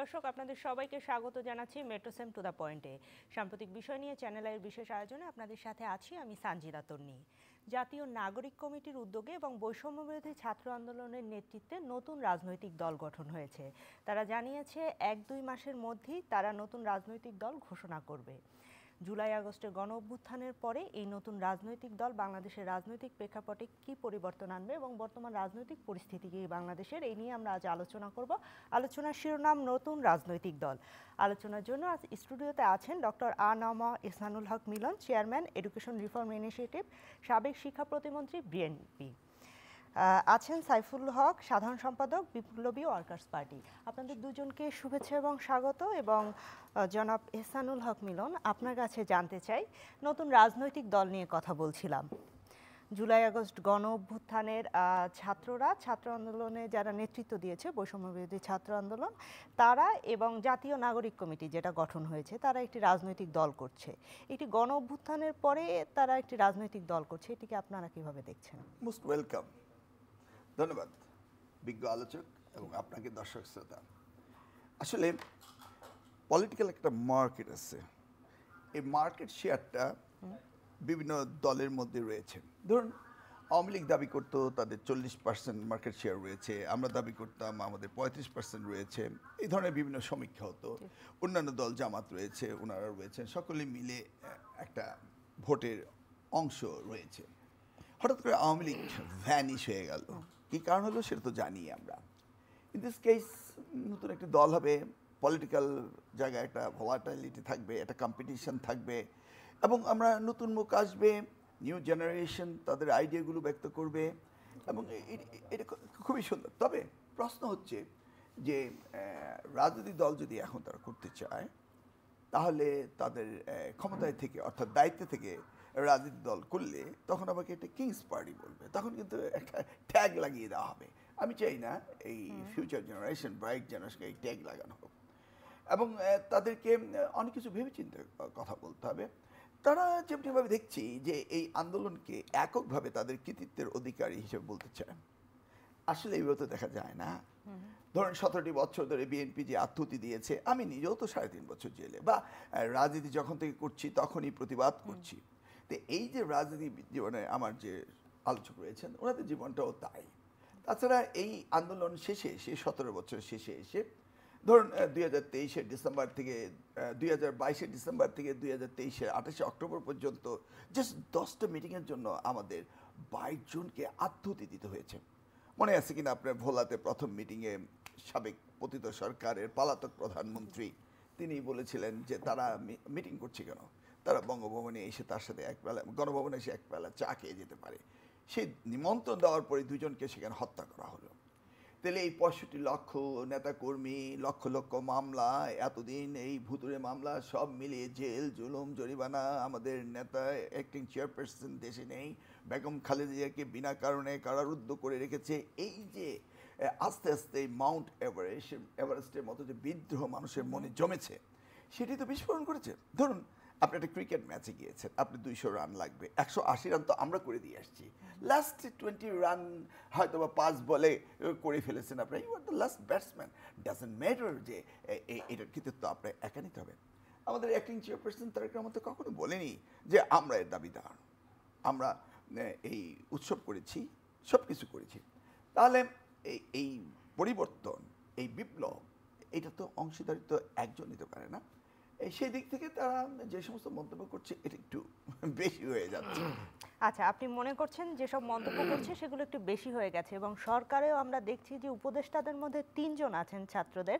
দর্শক আপনাদের সবাইকে স্বাগত জানাচ্ছি মেট্রোসেম টু দ্য পয়েন্টে। সাম্প্রতিক বিষয় নিয়ে চ্যানেল আইয়ের বিশেষ আয়োজনে আপনাদের সাথে আছি আমি সানজিদা তন্নি। জাতীয় নাগরিক কমিটির উদ্যোগে এবং বৈষম্যবিরোধী ছাত্র আন্দোলনের নেতৃত্বে নতুন রাজনৈতিক দল গঠন হয়েছে। তারা জানিয়েছে ১-২ মাসের মধ্যেই তারা নতুন রাজনৈতিক দল ঘোষণা করবে। জুলাই আগস্টের গণ অভ্যুত্থানের পরে এই নতুন রাজনৈতিক দল বাংলাদেশের রাজনৈতিক প্রেক্ষাপটে কী পরিবর্তন আনবে এবং বর্তমান রাজনৈতিক পরিস্থিতি কি বাংলাদেশের, এই নিয়ে আমরা আজ আলোচনা করব। আলোচনার শিরোনাম নতুন রাজনৈতিক দল। আলোচনার জন্য আজ স্টুডিওতে আছেন ডক্টর আ.ন.ম এহসানুল হক মিলন, চেয়ারম্যান এডুকেশন রিফর্ম ইনিশিয়েটিভ, সাবেক শিক্ষা প্রতিমন্ত্রী, বিএনপি। আছেন সাইফুল হক, সাধারণ সম্পাদক, বিপ্লবী ওয়ার্কার্স পার্টি। আপনাদের দুজনকে শুভেচ্ছা এবং স্বাগত। এবং জনাব এহসানুল হক মিলন, আপনার কাছে জানতে চাই, নতুন রাজনৈতিক দল নিয়ে কথা বলছিলাম। জুলাই আগস্ট গণ অভ্যুত্থানের ছাত্ররা, ছাত্র আন্দোলনে যারা নেতৃত্ব দিয়েছে, বৈষম্যবিরোধী ছাত্র আন্দোলন, তারা এবং জাতীয় নাগরিক কমিটি যেটা গঠন হয়েছে, তারা একটি রাজনৈতিক দল করছে। এটি গণ অভ্যুত্থানের পরে তারা একটি রাজনৈতিক দল করছে, এটিকে আপনারা কিভাবে দেখছেন? Most welcome. ধন্যবাদ বিজ্ঞ আলোচক এবং আপনাকে দর্শক শ্রোতা। আসলে পলিটিক্যাল একটা মার্কেট আছে, এই মার্কেট শেয়ারটা বিভিন্ন দলের মধ্যে রয়েছে। ধরুন আওয়ামী লীগ দাবি করতো তাদের 40% মার্কেট শেয়ার রয়েছে, আমরা দাবি করতাম আমাদের 35% রয়েছে। এই ধরনের বিভিন্ন সমীক্ষা হতো। অন্যান্য দল জামাত রয়েছে, ওনারা রয়েছেন, সকলে মিলে একটা ভোটের অংশ রয়েছে। হঠাৎ করে আওয়ামী লীগ ভ্যানিশ হয়ে গেল। কী কারণ হলো সেটা তো জানি আমরা। ইন দিস কেস নতুন একটি দল হবে, পলিটিক্যাল জায়গায় একটা ভলাটাইলিটি থাকবে, একটা কম্পিটিশন থাকবে, এবং আমরা নতুন মুখ আসবে, নিউ জেনারেশন তাদের আইডিয়াগুলো ব্যক্ত করবে, এবং এটা খুবই সুন্দর। তবে প্রশ্ন হচ্ছে যে রাজনৈতিক দল যদি এখন তারা করতে চায়, তাহলে তাদের ক্ষমতায় থেকে অর্থাৎ দায়িত্ব থেকে রাজনৈতিক দল করলে তখন আমাকে এটা কিংস পার্টি বলবে, তখন কিন্তু একটা ট্যাগ লাগিয়ে দেওয়া হবে। আমি চাই না এই ফিউচার জেনারেশন, ব্রাইট জেনারেশনকে এই ট্যাগ লাগানো হোক, এবং তাদেরকে অনেক কিছু ভেবেচিন্তে কথা বলতে হবে। তারা যেমনিভাবে দেখছি যে এই আন্দোলনকে এককভাবে তাদের কৃতিত্বের অধিকারী হিসেবে বলতে চায়, আসলে এইভাবে তো দেখা যায় না। ধরেন 17টি বছর ধরে বিএনপি যে আত্মহতি দিয়েছে, আমি নিজেও তো 3.5 বছর জেলে, বা রাজনীতি যখন থেকে করছি তখনই প্রতিবাদ করছি। তো এই যে রাজনীতি জীবনে আমার যে আলোচক রয়েছেন, ওনাদের জীবনটাও তাই। তাছাড়া এই আন্দোলন শেষে এসে 17 বছর শেষে এসে ধরুন 2023 ডিসেম্বর থেকে 2022 ডিসেম্বর থেকে 2023 28 অক্টোবর পর্যন্ত জাস্ট 10টা মিটিংয়ের জন্য আমাদের 22 জনকে আত্মহতি দিতে হয়েছে। মনে আছে কিনা আপনার ভোলাতে প্রথম মিটিংয়ে সাবেক পতিত সরকারের পলাতক প্রধানমন্ত্রী তিনি বলেছিলেন যে তারা মিটিং করছে কেন, তারা বঙ্গভবনে এসে তার সাথে একবেলা, গণভবনে এসে একবেলা চা খেয়ে যেতে পারে। সেই নিমন্ত্রণ দেওয়ার পরে দুজনকে সেখানে হত্যা করা হলো। তাহলে এই 65 লক্ষ নেতাকর্মী, লক্ষ লক্ষ মামলা, এতদিন এই ভুতুরে মামলা সব মিলিয়ে জেল, জুলুম, জরিমানা, আমাদের নেতা অ্যাক্টিং চেয়ারপারসন দেশে নেই, বেগম খালেদা জিয়াকে বিনা কারণে কারারুদ্ধ করে রেখেছে। এই যে আস্তে আস্তে মাউন্ট এভারেস্টের মতো যে বিদ্রোহ মানুষের মনে জমেছে, সেটি তো বিস্ফোরণ করেছে। ধরুন আপনি একটা ক্রিকেট ম্যাচে গিয়েছেন, আপনি 200 রান লাগবে, 180 রান তো আমরা করে দিয়ে আসছি, লাস্ট 20 রান হয়তো বা 5 বলে করে ফেলেছেন আপনার, you are the last batsman, doesn't matter যে এটার কৃতিত্ব আপনার একা নিতে হবে। আমাদের অ্যাক্টিং চেয়ারপারসন তারেক রহমান তো কখনো বলেনি যে আমরা এর দাবিদার, আমরা এই উৎসব করেছি, সব কিছু করেছি। তাহলে এই পরিবর্তন, এই বিপ্লব, এটা তো অংশীদারিত্ব একজন নিতে পারে না। সেই দিক থেকে তারা যে সমস্ত মন্তব্য করছে এটা একটু বেশি হয়ে যাচ্ছে। আচ্ছা, আপনি মনে করছেন যেসব মন্তব্য করছে সেগুলো একটু বেশি হয়ে গেছে, এবং সরকারেও আমরা দেখছি যে উপদেষ্টাদের মধ্যে 3 জন আছেন ছাত্রদের।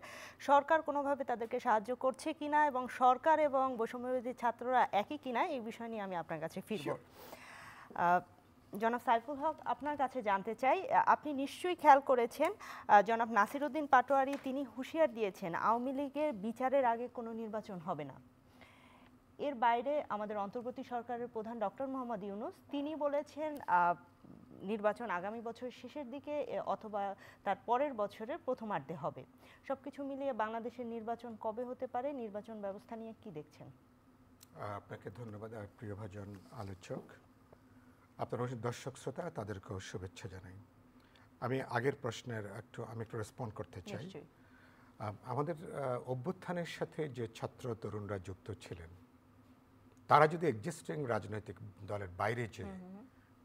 সরকার কোনোভাবে তাদেরকে সাহায্য করছে কিনা এবং সরকার এবং বৈষম্যবিরোধী ছাত্ররা একই কিনা, এই বিষয় নিয়ে আমি আপনার কাছে ফিরব। জনাব সাইফুল হক, আপনার কাছে জানতে চাই, আপনি নিশ্চয়ই খেয়াল করেছেন জনাব নাসিরউদ্দিন পাটোয়ারি তিনি হুঁশিয়ার দিয়েছেন আওয়ামী লীগের বিচারের আগে কোনো নির্বাচন হবে না। এর বাইরে আমাদের অন্তর্বর্তী সরকারের প্রধান ডক্টর মোহাম্মদ ইউনূস তিনি বলেছেন নির্বাচন আগামী বছর শেষের দিকে অথবা তার পরের বছরের প্রথমার্ধে হবে। সবকিছু মিলিয়ে বাংলাদেশের নির্বাচন কবে হতে পারে, নির্বাচন ব্যবস্থা নিয়ে কি দেখছেন? আপনাকে ধন্যবাদ প্রিয়ভাজন আলোচক, আপনার দর্শক শ্রোতা তাদেরকেও শুভেচ্ছা জানাই। আমি আগের প্রশ্নের একটু রেসপন্ড করতে চাই। আমাদের অভ্যুত্থানের সাথে যে ছাত্র তরুণরা যুক্ত ছিলেন, তারা যদি এক্সিস্টিং রাজনৈতিক দলের বাইরে যেয়ে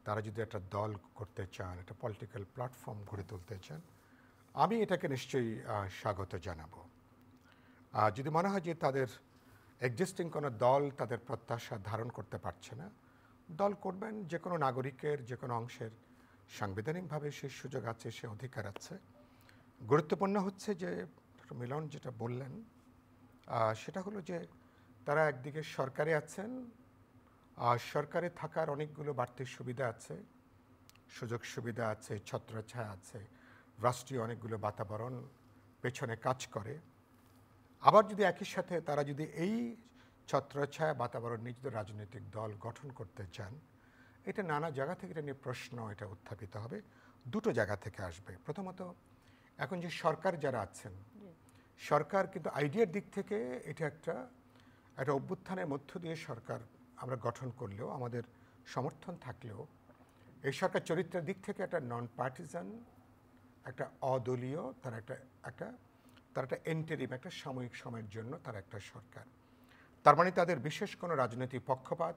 তারা যদি একটা দল করতে চান, একটা পলিটিক্যাল প্ল্যাটফর্ম গড়ে তুলতে চান, আমি এটাকে নিশ্চয়ই স্বাগত জানাবো। যদি মনে হয় যে তাদের এক্সিস্টিং কোনো দল তাদের প্রত্যাশা ধারণ করতে পারছে না, দল করবেন। যে কোনো নাগরিকের যে কোনো অংশের সাংবিধানিকভাবে সেই সুযোগ আছে, সে অধিকার আছে। গুরুত্বপূর্ণ হচ্ছে যে মিলন যেটা বললেন, সেটা হলো যে তারা একদিকে সরকারে আছেন, আর সরকারে থাকার অনেকগুলো বাড়তি সুবিধা আছে, সুযোগ সুবিধা আছে, ছত্রছায়া আছে, রাষ্ট্রীয় অনেকগুলো বাতাবরণ পেছনে কাজ করে। আবার যদি একই সাথে তারা যদি এই ছত্রছায়া বাতাবরণ নিজেদের রাজনৈতিক দল গঠন করতে চান, এটা নানা জায়গা থেকে এটা নিয়ে প্রশ্ন এটা উত্থাপিত হবে। দুটো জায়গা থেকে আসবে। প্রথমত, এখন যে সরকার যারা আছেন, সরকার কিন্তু আইডিয়ার দিক থেকে এটা একটা অভ্যুত্থানের মধ্য দিয়ে সরকার আমরা গঠন করলেও, আমাদের সমর্থন থাকলেও, এই সরকার চরিত্রের দিক থেকে একটা নন পার্টিজান, একটা অদলীয়, তার একটা এন্টারিম, একটা সাময়িক সময়ের জন্য তার একটা সরকার। তার মানে তাদের বিশেষ কোনো রাজনৈতিক পক্ষপাত,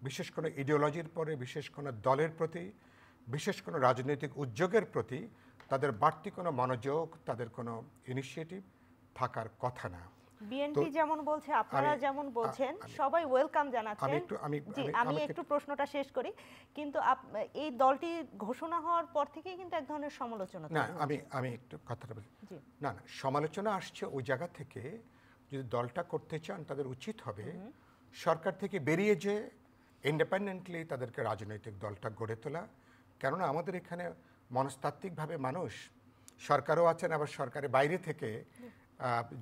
বিশেষ কোনো ইডিওলজির পরে, বিশেষ কোনো দলের প্রতি, বিশেষ কোনো রাজনৈতিক উদ্যোগের প্রতি তাদের বাড়তি কোনো মনোযোগ, তাদের কোনো ইনিশিয়েটিভ থাকার কথা না। বিএনপি যেমন বলছে, আপনারা যেমন বলছেন, সবাই ওয়েলকাম জানাচ্ছেন। আমি একটু প্রশ্নটা শেষ করি। কিন্তু এই দলটি ঘোষণা হওয়ার পর থেকেই কিন্তু এক ধরনের সমালোচনা। না, আমি একটু কথাটা বলি। না, সমালোচনা আসছে ওই জায়গা থেকে। যদি দলটা করতে চান, তাদের উচিত হবে সরকার থেকে বেরিয়ে যে ইন্ডিপেন্ডেন্টলি তাদেরকে রাজনৈতিক দলটা গড়ে তোলা। কেননা আমাদের এখানে মনস্তাত্ত্বিকভাবে মানুষ সরকারও আছেন, আবার সরকারের বাইরে থেকে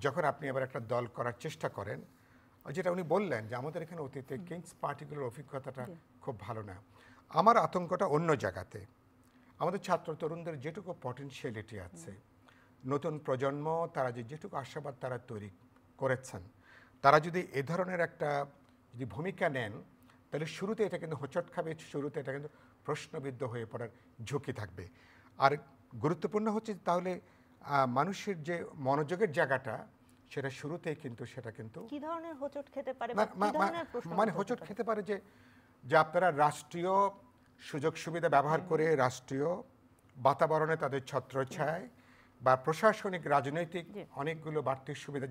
যখন আপনি আবার একটা দল করার চেষ্টা করেন, যেটা উনি বললেন যে আমাদের এখানে অতীতে কিংস পার্টিগুলোর অভিজ্ঞতাটা খুব ভালো না। আমার আতঙ্কটা অন্য জায়গাতে। আমাদের ছাত্র তরুণদের যেটুকু পটেনশিয়ালিটি আছে, নতুন প্রজন্ম, তারা যেটুকু আশাবাদ তারা তৈরি করেছেন, তারা যদি এ ধরনের একটা যদি ভূমিকা নেন, তাহলে শুরুতে এটা কিন্তু হোঁচট খাবে, শুরুতে এটা কিন্তু প্রশ্নবিদ্ধ হয়ে পড়ার ঝুঁকি থাকবে। আর গুরুত্বপূর্ণ হচ্ছে তাহলে মানুষের যে মনোযোগের জায়গাটা, সেটা শুরুতেই কিন্তু সেটা কিন্তু কি ধরনের হোঁচট খেতে পারে, মানে হোঁচট খেতে পারে যে আপনারা রাষ্ট্রীয় সুযোগ সুবিধা ব্যবহার করে রাষ্ট্রীয় বাতাবরণে তাদের ছত্রছায়ায় বা প্রশাসনিক রাজনৈতিক অনেকগুলো বাড়তি সুবিধা,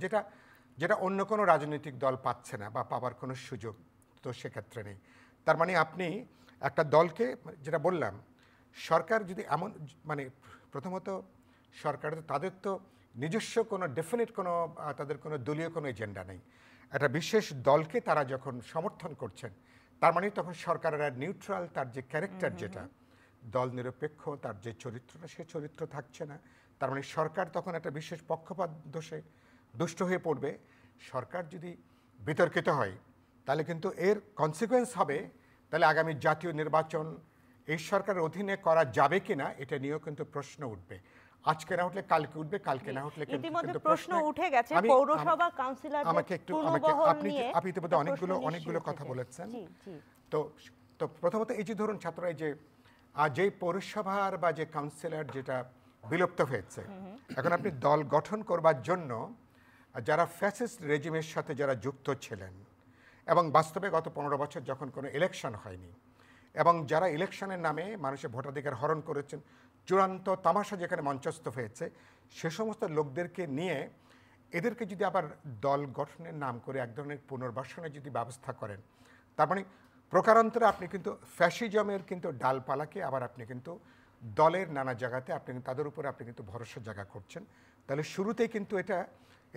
যেটা অন্য কোনো রাজনৈতিক দল পাচ্ছে না বা পাবার কোনো সুযোগ তো সেক্ষেত্রে নেই। তার মানে আপনি একটা দলকে, যেটা বললাম, সরকার যদি এমন, মানে প্রথমত সরকার তাদের তো নিজস্ব কোনো ডেফিনিট কোনো তাদের কোনো দলীয় কোনো এজেন্ডা নেই। একটা বিশেষ দলকে তারা যখন সমর্থন করছেন, তার মানে তখন সরকারের নিউট্রাল, তার যে ক্যারেক্টার, যেটা দল নিরপেক্ষ, তার যে চরিত্রটা, সে চরিত্র থাকছে না। তার মানে সরকার তখন একটা বিশেষ পক্ষপাত দোষে দুষ্ট হয়ে পড়বে। সরকার যদি বিতর্কিত হয়, তাহলে কিন্তু এর কনসিকুয়েন্স হবে, তাহলে আগামী জাতীয় নির্বাচন এই সরকারের অধীনে করা যাবে কিনা, এটা নিয়েও কিন্তু প্রশ্ন উঠবে। আজকে না উঠলে কালকে উঠবে, কালকে না উঠলে কিন্তু প্রশ্ন উঠে গেছে। পৌরসভা কাউন্সিলর আমাকে একটু আপনি তো অনেকগুলো কথা বলেছেন। তো প্রথমত এই যে ধরুন ছাত্ররা যে পৌরসভার বা যে কাউন্সিলর যেটা বিলুপ্ত হয়েছে, এখন আপনি দল গঠন করবার জন্য যারা ফ্যাসিস্ট রেজিমের সাথে যারা যুক্ত ছিলেন, এবং বাস্তবে গত 15 বছর যখন কোনো ইলেকশন হয়নি, এবং যারা ইলেকশনের নামে মানুষের ভোটাধিকার হরণ করেছেন, চূড়ান্ত তামাশা যেখানে মঞ্চস্থ হয়েছে, সে সমস্ত লোকদেরকে নিয়ে এদেরকে যদি আবার দল গঠনের নাম করে এক ধরনের পুনর্বাসনের যদি ব্যবস্থা করেন, তার মানে প্রকারান্তরে আপনি কিন্তু ফ্যাসিজমের কিন্তু ডালপালাকে আবার আপনি কিন্তু দলের নানা জায়গাতে আপনি তাদের উপরে আপনি কিন্তু ভরসা জায়গা করছেন। তাহলে শুরুতেই কিন্তু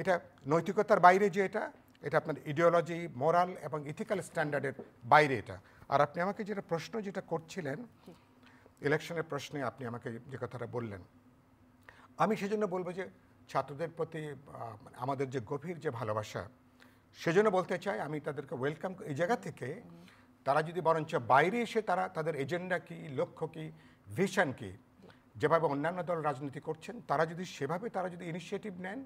এটা নৈতিকতার বাইরে, যে এটা আপনার ইডিওলজি, মোরাল এবং ইথিক্যাল স্ট্যান্ডার্ডের বাইরে এটা। আর আপনি আমাকে যেটা প্রশ্ন যেটা করছিলেন, ইলেকশনের প্রশ্নে আপনি আমাকে যে কথাটা বললেন, আমি সেজন্য বলবো যে ছাত্রদের প্রতি আমাদের যে গভীর যে ভালোবাসা, সেজন্য বলতে চাই আমি তাদেরকে ওয়েলকাম এই জায়গা থেকে। তারা যদি বরঞ্চ বাইরে এসে তারা তাদের এজেন্ডা কি, লক্ষ্য কি, ভিশন কি, যেভাবে অন্যান্য দল রাজনীতি করছেন, তারা যদি সেভাবে তারা যদি ইনিশিয়েটিভ নেন,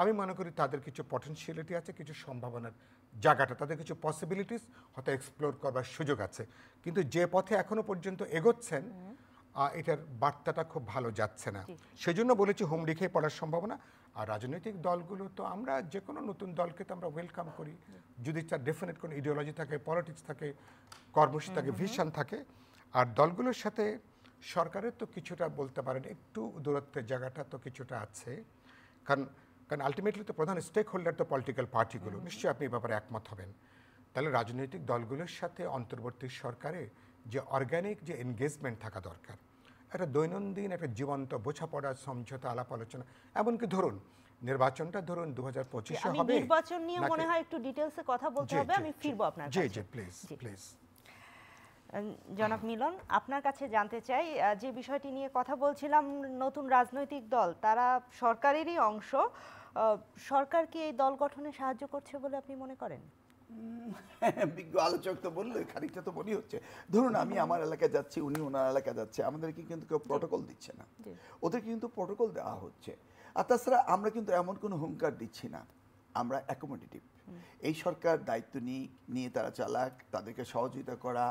আমি মনে করি তাদের কিছু পটেনশিয়ালিটি আছে, কিছু সম্ভাবনার জায়গাটা, তাদের কিছু পসিবিলিটিস হয়তো এক্সপ্লোর করবার সুযোগ আছে। কিন্তু যে পথে এখনো পর্যন্ত এগোচ্ছেন, এটার বার্তাটা খুব ভালো যাচ্ছে না। সেজন্য বলেছি হুমড়ি খেয়ে পড়ার সম্ভাবনা। আর রাজনৈতিক দলগুলো তো আমরা যে কোনো নতুন দলকে তো আমরা ওয়েলকাম করি, যদি তার ডেফিনেট কোনো ইডিওলজি থাকে, পলিটিক্স থাকে, কর্মসূচি থাকে, ভিশন থাকে। আর দলগুলোর সাথে সরকারের তো কিছুটা বলতে পারেন একটু দূরত্বের জায়গাটা তো কিছুটা আছে, কারণ কারণ আলটিমেটলি তো প্রধান স্টেক হোল্ডার তো পলিটিক্যাল পার্টিগুলো, নিশ্চয়ই আপনি এই ব্যাপারে একমত হবেন। তাহলে রাজনৈতিক দলগুলোর সাথে অন্তর্বর্তী সরকারে যে অর্গানিক যে এনগেজমেন্ট থাকা দরকার, একটা দৈনন্দিন একটা জীবন্ত বোঝাপড়া, সমঝোতা, আলাপ আলোচনা, এমনকি ধরুন নির্বাচনটা ধরুন 2025-এ আমি হবে, নির্বাচন নিয়ে মনে হয় একটু ডিটেইলসে কথা বলতে হবে, আমি ফিরবো আপনার জি কাছে। জি প্লিজ প্লিজ। জনাব মিলন, আপনার কাছে জানতে চাই, যে বিষয়টি নিয়ে কথা বলছিলাম, নতুন রাজনৈতিক দল তারা সরকারেরই অংশ, সরকার কি এই দল গঠনে সাহায্য করছে বলে আপনি মনে করেন? বিজ্ঞ আলোচক তো বললো, খানিকটা তো মনে হচ্ছে। ধরুন আমি আমার এলাকায় যাচ্ছি, উনি ওনার এলাকায় যাচ্ছে, আমাদেরকে কিন্তু কেউ প্রটোকল দিচ্ছে না, ওদের কিন্তু প্রটোকল দেওয়া হচ্ছে। আর তাছাড়া আমরা কিন্তু এমন কোনো হুঙ্কার দিচ্ছি না, আমরা অ্যাকোমোডেটিভ। এই সরকার দায়িত্ব নিয়ে তারা চালাক, তাদেরকে সহযোগিতা করা,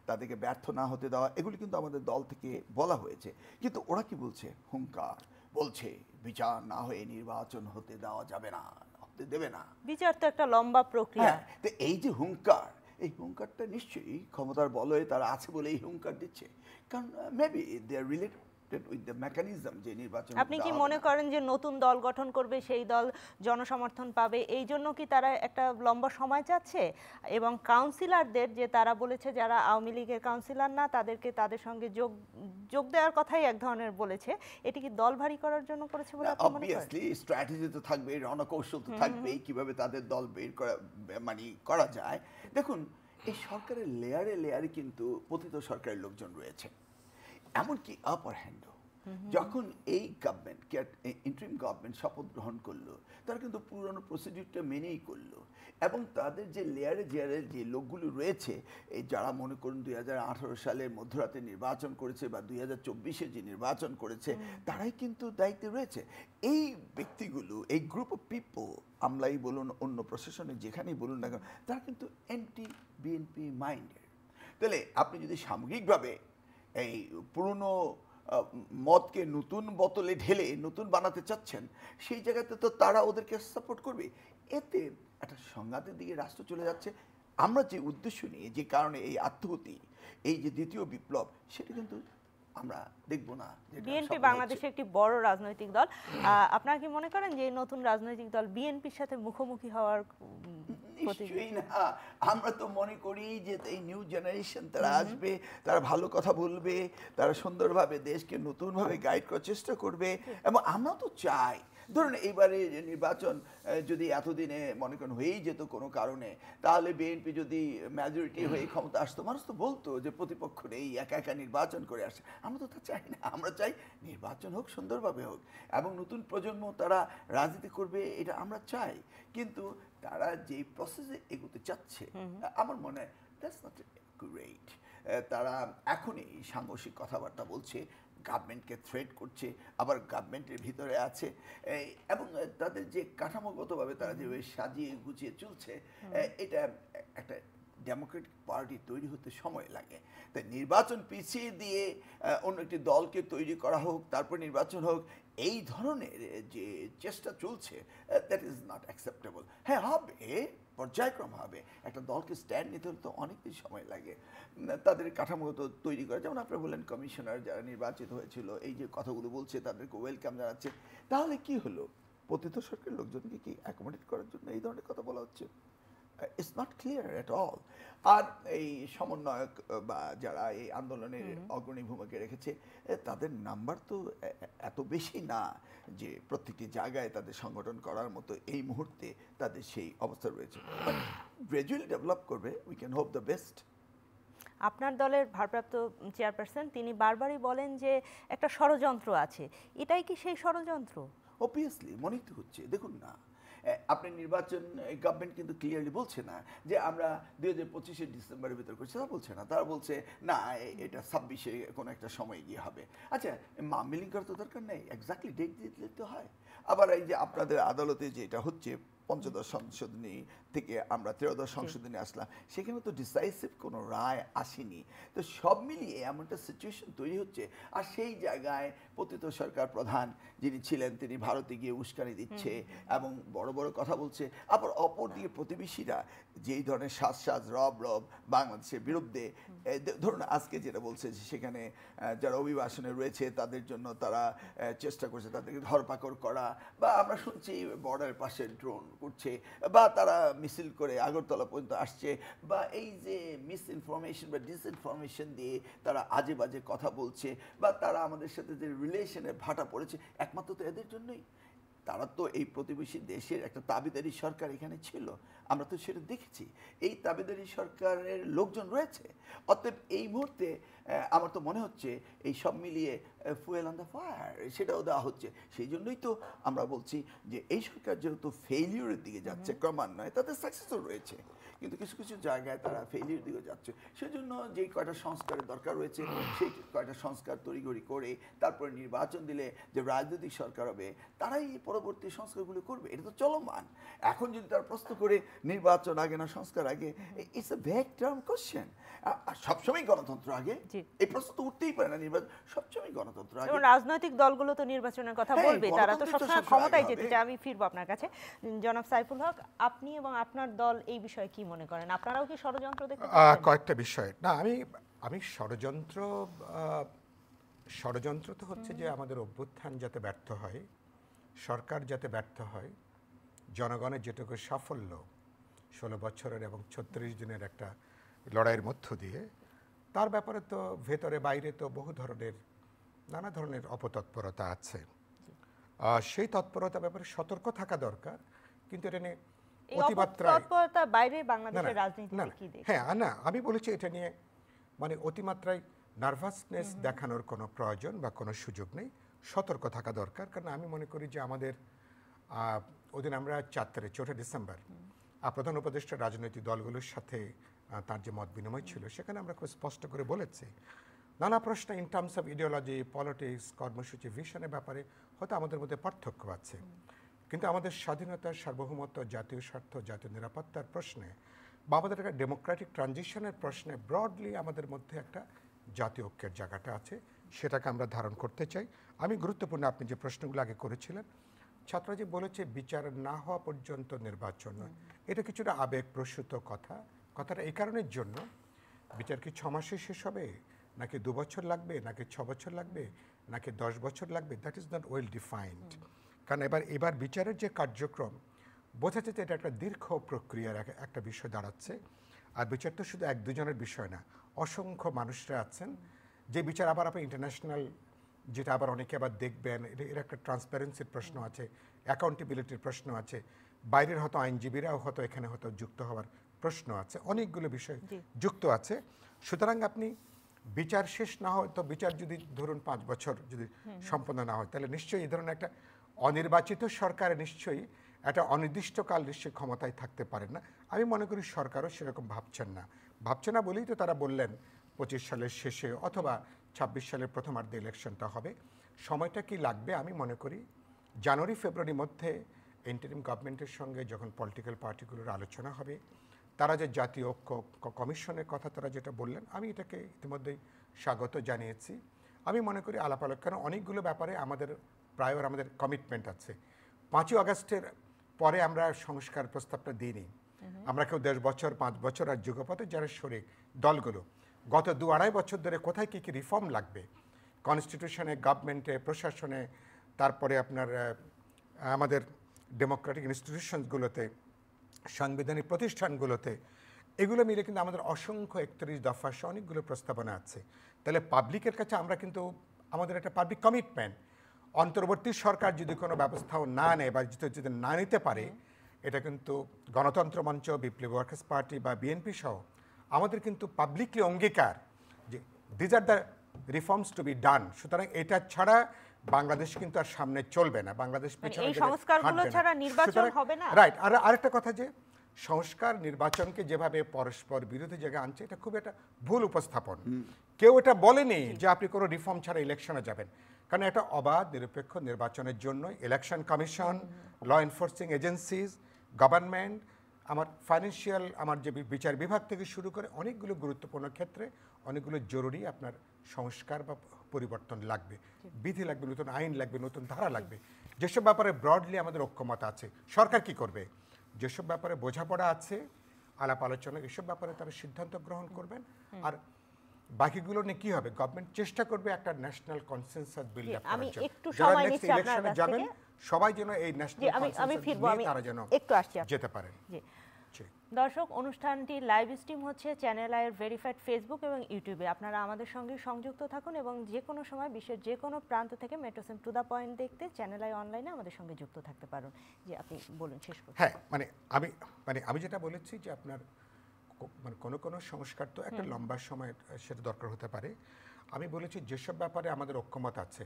তাদেরকে ব্যর্থ না হতে দেওয়া, এগুলি কিন্তু আমাদের দল থেকে বলা হয়েছে। কিন্তু ওরা কি বলছে? হুঙ্কার বলছে বিচার না হয়ে নির্বাচন হতে দেওয়া যাবে না, হতে দেবে না। বিচার তো একটা লম্বা প্রক্রিয়া। তো এই যে হুঙ্কার, এই হুঙ্কারটা নিশ্চয়ই ক্ষমতার বলে তারা আছে বলে এই হুঙ্কার দিচ্ছে, কারণ maybe they are related with the mechanism যে নির্বাচন। আপনি কি মনে করেন যে নতুন দল গঠন করবে, সেই দল জনসমর্থন পাবে, এই জন্য কি তারা একটা লম্বা সময় চাচ্ছে? এবং কাউন্সিলরদের যে তারা বলেছে যারা আওয়ামী লীগের কাউন্সিলর না তাদেরকে তাদের সঙ্গে যোগ দেওয়ার কথাই এক ধরনের বলেছে, এটি কি দল ভারী করার জন্য করেছে বলে আপনি মনে করেন? অবভিয়াসলি স্ট্র্যাটেজি তো থাকবে, রণকৌশল তো থাকবেই, কিভাবে তাদের দল বের করা মানে করা যায়। দেখুন এই সরকারের লেয়ারে লেয়ারে কিন্তু পতিত সরকারের লোকজন রয়েছে, এমনকি আপার হ্যান্ডও। যখন এই গভর্নমেন্ট ইন্টারিম গভর্নমেন্ট শপথ গ্রহণ করলো, তারা কিন্তু পুরনো প্রসিডিউরটা মেনেই করলো। এবং তাদের যে লেয়ারে যে লোকগুলো রয়েছে, এই যারা মনে করুন 2018 সালের মধ্যরাতে নির্বাচন করেছে বা 2024-এ যে নির্বাচন করেছে, তারাই কিন্তু দায়িত্বে রয়েছে। এই ব্যক্তিগুলো, এই গ্রুপ অফ পিপল, আমলাই বলুন অন্য প্রশাসনে যেখানেই বলুন না কেন, তারা কিন্তু অ্যান্টি বিএনপি মাইন্ডেড। তাহলে আপনি যদি সামগ্রিকভাবে এই পুরনো মদকে নতুন বোতলে ঢেলে নতুন বানাতে চাচ্ছেন, সেই জায়গাতে তো তারা ওদেরকে সাপোর্ট করবে। এতে একটা সংঘাতের দিকে রাষ্ট্র চলে যাচ্ছে। আমরা যে উদ্দেশ্য নিয়ে, যে কারণে এই আত্মহতি, এই যে দ্বিতীয় বিপ্লব, সেটা কিন্তু আমরা দেখব না। বিএনপি বাংলাদেশে একটি বড় রাজনৈতিক দল, আপনারা কি মনে করেন যে এই নতুন রাজনৈতিক দল বিএনপির সাথে মুখোমুখি হওয়ার? নিশ্চয়ই না। আমরা তো মনে করি যে এই নিউ জেনারেশন তারা আসবে, তারা ভালো কথা বলবে, তারা সুন্দরভাবে দেশকে নতুনভাবে গাইড করার চেষ্টা করবে। এবং আমরা তো চাই, ধরুন এইবারে নির্বাচন যদি এতদিনে মনে করেন হয়েই যেত কোনো কারণে, তাহলে বিএনপি যদি মেজরিটি হয়ে ক্ষমতা আসতো, মানুষ তো বলতো যে প্রতিপক্ষ নেই, একা একা নির্বাচন করে আসছে। আমরা তো তা চাই না, আমরা চাই নির্বাচন হোক, সুন্দরভাবে হোক, এবং নতুন প্রজন্ম তারা রাজনীতি করবে, এটা আমরা চাই। কিন্তু তারা যে প্রসেসে এগোতে চাচ্ছে, আমার মনে হয় দ্যাটস নট গ্রেট। তারা এখনই সাংঘর্ষিক কথাবার্তা বলছে, গভর্নমেন্টকে থ্রেট করছে, আবার গভর্নমেন্টের ভিতরে আছে, এবং তাদের যে কাঠামোগতভাবে তারা যেভাবে সাজিয়ে গুছিয়ে চলছে, এটা একটা ডেমোক্রেটিক পার্টি তৈরি হতে সময় লাগে। তাই নির্বাচন পিছিয়ে দিয়ে অন্য একটি দলকে তৈরি করা হোক, তারপর নির্বাচন হোক, এই ধরনের যে চেষ্টা চলছে, দ্যাট ইজ নট অ্যাকসেপ্টেবল। হ্যাঁ, হবে, পর্যায়ক্রম হবে। একটা দলকে স্ট্যান্ড নিতে হলে তো অনেকদিন সময় লাগে তাদের কাঠামোগত তৈরি করা। যেমন আপনারা বললেন কমিশনার যারা নির্বাচিত হয়েছিল, এই যে কথাগুলো বলছে, তাদেরকে ওয়েলকাম জানাচ্ছে, তাহলে কি হলো? পতিত সরকারের লোকজনকে কি অ্যাকোমোডেট করার জন্য এই ধরনের কথা বলা হচ্ছে? It's not clear at all. আর এই সমন্বয়ক বা যারা এই আন্দোলনের অগ্রণী ভূমিকা রেখেছে, তাদের নাম্বার তো এত বেশি না যে প্রত্যেকটি জায়গায় তাদের সংগঠন করার মতো এই মুহূর্তে তাদের সেই অবস্থা রয়েছে। বাট গ্র্যাজুয়ালি ডেভেলপ করবে, we can hope the best. আপনার দলের ভারপ্রাপ্ত চেয়ারপারসন তিনি বারবারই বলেন যে একটা ষড়যন্ত্র আছে, এটাই কি সেই ষড়যন্ত্র? অবভিয়াসলি মনেই তো হচ্ছে। দেখুন না, আপনি নির্বাচন গভর্নমেন্ট কিন্তু ক্লিয়ারলি বলছে না যে আমরা 2025 ডিসেম্বরের ভিতর করছি, তারা বলছে না। তারা বলছে না, এটা 26-এ কোনো একটা সময় গিয়ে হবে। আচ্ছা, মিলিং করার তো দরকার নেই, এক্স্যাক্টলি ডেট দিয়ে দিলে তো হয়। আবার এই যে আপনাদের আদালতে যেটা হচ্ছে পঞ্চদশ সংশোধনী থেকে আমরা ত্রয়োদশ সংশোধনী আসলাম, সেখানে তো ডিসাইসিভ কোনো রায় আসেনি। তো সব মিলিয়ে এমন একটা সিচুয়েশন তৈরি হচ্ছে। আর সেই জায়গায় পতিত সরকার প্রধান যিনি ছিলেন তিনি ভারতে গিয়ে উস্কানি দিচ্ছে এবং বড় বড় কথা বলছে। আবার অপর দিকে প্রতিবেশীরা যেই ধরনের সাজ রব বাংলাদেশের বিরুদ্ধে, ধরুন আজকে যেটা বলছে যে সেখানে যারা অভিবাসনে রয়েছে তাদের জন্য তারা চেষ্টা করছে তাদেরকে ধরপাকড় করা, বা আমরা শুনছি বর্ডারের পাশে ড্রোন করছে, বা তারা মিছিল করে আগরতলা পর্যন্ত আসছে, বা এই যে মিস ইনফরমেশন বা ডিসইনফরমেশন দিয়ে তারা আজে বাজে কথা বলছে, বা তারা আমাদের সাথে যে রিলেশনে ভাটা পড়েছে, একমাত্র তো এদের জন্যই। তারা তো এই প্রতিবেশী দেশের একটা দাবিদারি সরকার এখানে ছিল, আমরা তো সেটা দেখেছি। এই দাবিদারি সরকারের লোকজন রয়েছে। অতএব এই মুহূর্তে আমার তো মনে হচ্ছে এই সব মিলিয়ে ফুয়েল অন দ্য ফায়ার সেটাও দেওয়া হচ্ছে। সেই জন্যই তো আমরা বলছি যে এই সরকার যেহেতু ফেইলিউরের দিকে যাচ্ছে ক্রমান্বয়ে, তাদের সাকসেসও রয়েছে, কিন্তু কিছু কিছু জায়গায় তারা ফেইলিউরের দিকে যাচ্ছে। সেজন্য যেই কয়টা সংস্কারের দরকার রয়েছে সেই কয়টা সংস্কার তড়িঘড়ি করে তারপরে নির্বাচন দিলে যে রাজনৈতিক সরকার হবে তারাই পরবর্তী সংস্কারগুলো করবে। এটা তো চলমান। এখন যদি তারা প্রশ্ন করে নির্বাচন আগে না সংস্কার আগে, ইটস এ ভ্যাগ টার্ম কোশ্চেন। সবসময় গণতন্ত্র আগে, এই প্রশ্ন তো উঠতেই পারে না। নির্বাচন সবসময় গণতন্ত্র আগে। রাজনৈতিক দলগুলো তো নির্বাচনের কথা বলবে, তারা তো সবসময় ক্ষমতায় যেতে চায়। আমি ফিরবো আপনার কাছে। জনাব সাইফুল হক, আপনি এবং আপনার দল এই বিষয়ে কি মনে করেন? আপনারাও কি ষড়যন্ত্র দেখতে পাচ্ছেন? কয়েকটা বিষয় না, আমি ষড়যন্ত্র তো হচ্ছে যে আমাদের অভ্যুত্থান যাতে ব্যর্থ হয়, সরকার যাতে ব্যর্থ হয়, জনগণের যেটুকু সাফল্য 16 বছরের এবং 36 দিনের একটা লড়াইয়ের মধ্য দিয়ে, তার ব্যাপারে তো ভেতরে বাইরে তো বহু ধরনের নানা ধরনের অপতৎপরতা আছে। সেই তৎপরতার ব্যাপারে সতর্ক থাকা দরকার, কিন্তু এটা নিয়ে অতিমাত্রায় তৎপরতা বাইরে বাংলাদেশের রাজনীতিতে কি দেখেন? হ্যাঁ না, আমি বলেছি এটা নিয়ে মানে অতিমাত্রায় নার্ভাসনেস দেখানোর কোনো প্রয়োজন বা কোনো সুযোগ নেই। সতর্ক থাকা দরকার। কারণ আমি মনে করি যে আমাদের ওদিন আমরা 4 ডিসেম্বর প্রধান উপদেষ্টা রাজনৈতিক দলগুলোর সাথে তার যে মত বিনিময় ছিল, সেখানে আমরা খুব স্পষ্ট করে বলেছি নানা প্রশ্ন in terms of ideology, politics, কর্মসূচি, ভিশনের ব্যাপারে হয়তো আমাদের মধ্যে পার্থক্য আছে, কিন্তু আমাদের স্বাধীনতা, সার্বভৌমত্ব, জাতীয় স্বার্থ, জাতীয় নিরাপত্তার প্রশ্নে বা আমাদের একটা ডেমোক্রেটিক ট্রানজিশনের প্রশ্নে ব্রডলি আমাদের মধ্যে একটা জাতীয় ঐক্যের জায়গাটা আছে, সেটাকে আমরা ধারণ করতে চাই। আমি গুরুত্বপূর্ণ আপনি যে প্রশ্নগুলো আগে করেছিলেন, ছাত্ররা যে বলেছে বিচার না হওয়া পর্যন্ত নির্বাচন নয়, এটা কিছুটা আবেগপ্রসূত কথাটা এই কারণের জন্য, বিচার কি 6 মাসে শেষ হবে, নাকি 2 বছর লাগবে, নাকি 6 বছর লাগবে, নাকি 10 বছর লাগবে, that is not well defined. কারণ এবার বিচারের যে কার্যক্রম বোঝা যাচ্ছে এটা একটা দীর্ঘ প্রক্রিয়ার একটা বিষয় দাঁড়াচ্ছে। আর বিচার তো শুধু 1-2 জনের বিষয় না, অসংখ্য মানুষরা আছেন যে বিচার আবার আপনি ইন্টারন্যাশনাল, যেটা আবার অনেকে আবার দেখবেন, এর একটা ট্রান্সপারেন্সির প্রশ্ন আছে, অ্যাকাউন্টেবিলিটির প্রশ্ন আছে, বাইরের হয়তো আইনজীবীরাও হয়তো এখানে হয়তো যুক্ত হওয়ার প্রশ্ন আছে, অনেকগুলো বিষয় যুক্ত আছে। সুতরাং আপনি বিচার শেষ না হয় তো, বিচার যদি ধরুন 5 বছর যদি সম্পন্ন না হয়, তাহলে নিশ্চয়ই এই ধরনের একটা অনির্বাচিত সরকার নিশ্চয়ই একটা অনির্দিষ্টকাল নিশ্চয়ই ক্ষমতায় থাকতে পারে না। আমি মনে করি সরকারও সেরকম ভাবছে না বলেই তো তারা বললেন 25 সালের শেষে অথবা 26 সালের প্রথমার্ধে ইলেকশনটা হবে। সময়টা কি লাগবে? আমি মনে করি জানুয়ারি ফেব্রুয়ারির মধ্যে ইন্টারিম গভর্নমেন্টের সঙ্গে যখন পলিটিক্যাল পার্টিগুলোর আলোচনা হবে, তারা যে জাতীয় ঐক্য কমিশনের কথা তারা যেটা বললেন, আমি এটাকে ইতিমধ্যেই স্বাগত জানিয়েছি। আমি মনে করি আলাপ আলোচনা অনেকগুলো ব্যাপারে আমাদের কমিটমেন্ট আছে। 5ই আগস্টের পরে আমরা সংস্কার প্রস্তাবটা দিইনি, আমরা কেউ 10 বছর 5 বছর আর যুগপথে যারা শরিক দলগুলো গত 2-2.5 বছর ধরে কোথায় কী কী রিফর্ম লাগবে কনস্টিটিউশনে, গভর্নমেন্টে, প্রশাসনে, তারপরে আপনার আমাদের ডেমোক্রেটিক ইনস্টিটিউশনসগুলোতে, সাংবিধানিক প্রতিষ্ঠানগুলোতে, এগুলো মিলে কিন্তু আমাদের অসংখ্য 31 দফা অনেকগুলো প্রস্তাবনা আছে। তাহলে পাবলিকের কাছে আমরা কিন্তু আমাদের একটা পাবলিক কমিটমেন্ট, অন্তর্বর্তী সরকার যদি কোনো ব্যবস্থাও না নেয় বা যদি না নিতে পারে, এটা কিন্তু গণতন্ত্র মঞ্চ, বিপ্লবী ওয়ার্কার্স পার্টি বা বিএনপি সহ আমাদের কিন্তু পাবলিকলি অঙ্গীকার যে these are the reforms to be done. সুতরাং এটা ছাড়া বাংলাদেশ কিন্তু আর সামনে চলবে না, বাংলাদেশ পিছনে এই সংস্কারগুলো ছাড়া নির্বাচন হবে না। রাইট। আর আরেকটা কথা, যে সংস্কার নির্বাচনকে যেভাবে পরস্পর বিরোধী জায়গায় আনছে, এটা খুব একটা ভুল উপস্থাপন। কেউ এটা বলেনি যে আপনি কোনো রিফর্ম ছাড়া ইলেকশনে যাবেন, কারণ একটা অবাধ নিরপেক্ষ নির্বাচনের জন্য election commission, law enforcing agencies, government, আমার ফাইন্যান্সিয়াল, আমার যে বিচার বিভাগ থেকে শুরু করে অনেকগুলো গুরুত্বপূর্ণ ক্ষেত্রে অনেকগুলো জরুরি আপনার সংস্কার বা পরিবর্তন লাগবে, বিধি লাগবে, নতুন আইন লাগবে, নতুন ধারা লাগবে। যেসব ব্যাপারে ব্রডলি আমাদের ঐক্যমত আছে, সরকার কি করবে, যেসব ব্যাপারে বোঝাপড়া আছে, আলাপ আলোচনা, এসব ব্যাপারে তারা সিদ্ধান্ত গ্রহণ করবেন। আর বাকিগুলো নিয়ে কি হবে, গভর্নমেন্ট চেষ্টা করবে একটা ন্যাশনাল কনসেনসাস বিল্ড আপ করার জন্য। একটু সময় নিচ্ছি আপনার ইলেকশনে কাছ যাবেন থেকে, সবাই যেন এই ন্যাশনাল কনসেনসাস নিয়ে তারা যেন একটু আসছি যেতে পারেন। দর্শক, অনুষ্ঠানটি লাইভ স্ট্রিম হচ্ছে চ্যানেল আইয়ের ভেরিফাইড ফেসবুক এবং ইউটিউবে। আপনারা আমাদের সঙ্গে সংযুক্ত থাকুন এবং যে কোনো সময় বিশ্বের যে কোনো প্রান্ত থেকে মেট্রোসেম টু দ্য পয়েন্ট দেখতে চ্যানেল আই অনলাইনে আমাদের সঙ্গে যুক্ত থাকতে পারেন। যে আপনি বলুন, শেষ করুন। হ্যাঁ, আমি যেটা বলেছি যে আপনার কোনো সংস্কার তো একটা লম্বা সময় সেটা দরকার হতে পারে। আমি বলেছি যেসব ব্যাপারে আমাদের ঐক্যমত আছে,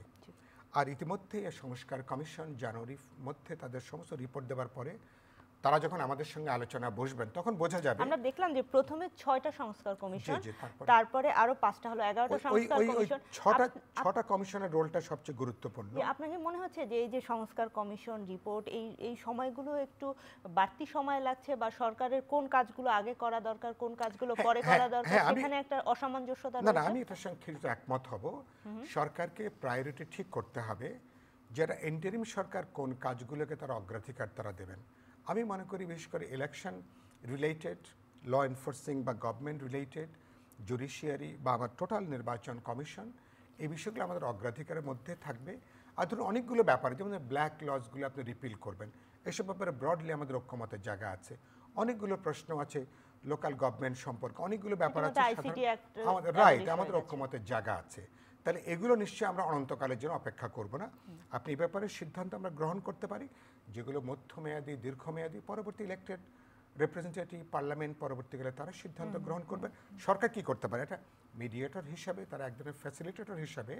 আর ইতিমধ্যে এই সংস্কার কমিশন জানুয়ারির মধ্যে তাদের সমস্ত রিপোর্ট দেওয়ার পরে তারা যখন আমাদের সঙ্গে আলোচনা বসবেন তখন বোঝা যাবে। আমরা দেখলাম যে প্রথমে 6টা সংস্কার কমিশন, তারপরে আরো 5টা হলো, 11টা সংস্কার কমিশন। 6টা কমিশনের রোলটা সবচেয়ে গুরুত্বপূর্ণ। আপনাকে মনে হচ্ছে যে এই যে সংস্কার কমিশন রিপোর্ট, এই সময়গুলো একটু বাড়তি সময় লাগছে, বা সরকারের কোন কাজগুলো আগে করা দরকার, কোন কাজগুলো পরে করা দরকার, সেখানে একটা অসামঞ্জস্যতা রয়েছে? না, আমি এটার সঙ্গে কিছুটা একমত হব। সরকারকে প্রায়োরিটি ঠিক করতে হবে, যেটা ইন্টারিম সরকার কোন কাজগুলোকে তারা অগ্রাধিকার তারা দেবেন। আমি মনে করি বিশেষ করে ইলেকশন রিলেটেড, ল এনফোর্সিং বা গভর্নমেন্ট রিলেটেড, জুডিশিয়ারি বা আমার টোটাল নির্বাচন কমিশন, এই বিষয়গুলো আমাদের অগ্রাধিকারের মধ্যে থাকবে। আর ধরুন অনেকগুলো ব্যাপারে, যেমন ব্ল্যাক লজগুলো আপনি রিপিল করবেন, এসব ব্যাপারে ব্রডলি আমাদের ঐক্যমতের জায়গা আছে। অনেকগুলো প্রশ্ন আছে লোকাল গভর্নমেন্ট সম্পর্কে, অনেকগুলো ব্যাপার আছে আমাদের রাইট, আমাদের ঐক্যমতের জায়গা আছে। তাহলে এগুলো নিশ্চয়ই আমরা অনন্তকালের জন্য অপেক্ষা করব না। আপনি এই ব্যাপারে সিদ্ধান্ত আমরা গ্রহণ করতে পারি, যেগুলো মধ্যমেয়াদী, দীর্ঘমেয়াদী, পরবর্তী ইলেক্টেড রিপ্রেজেন্টেটিভ পার্লামেন্ট পরবর্তীকালে তারা সিদ্ধান্ত গ্রহণ করবে। সরকার কি করতে পারে, এটা মিডিয়েটর হিসাবে, তারা একজনের ফ্যাসিলিটেটর হিসাবে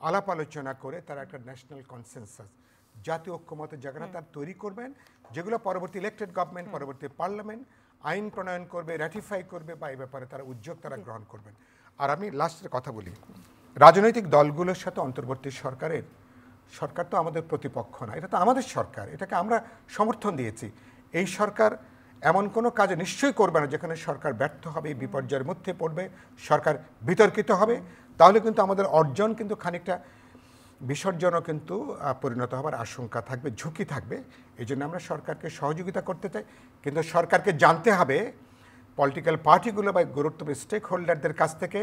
আলাপ আলোচনা করে তারা একটা ন্যাশনাল কনসেনসাস, জাতীয় ঐক্যমতের জায়গাটা তারা তৈরি করবেন, যেগুলো পরবর্তী ইলেক্টেড গভর্নমেন্ট, পরবর্তী পার্লামেন্ট আইন প্রণয়ন করবে, র্যাটিফাই করবে, বা এই ব্যাপারে তারা উদ্যোগ তারা গ্রহণ করবেন। আর আমি লাস্টের কথা বলি, রাজনৈতিক দলগুলোর সাথে অন্তর্বর্তী সরকার তো আমাদের প্রতিপক্ষ না, এটা তো আমাদের সরকার, এটাকে আমরা সমর্থন দিয়েছি। এই সরকার এমন কোনো কাজে নিশ্চয়ই করবে না যেখানে সরকার ব্যর্থ হবে, বিপর্যয়ের মধ্যে পড়বে, সরকার বিতর্কিত হবে, তাহলে কিন্তু আমাদের অর্জন কিন্তু খানিকটা বিসর্জনও কিন্তু পরিণত হবার আশঙ্কা থাকবে, ঝুঁকি থাকবে। এই জন্য আমরা সরকারকে সহযোগিতা করতে চাই, কিন্তু সরকারকে জানতে হবে পলিটিক্যাল পার্টিগুলো বা গুরুত্বপূর্ণ স্টেক হোল্ডারদের কাছ থেকে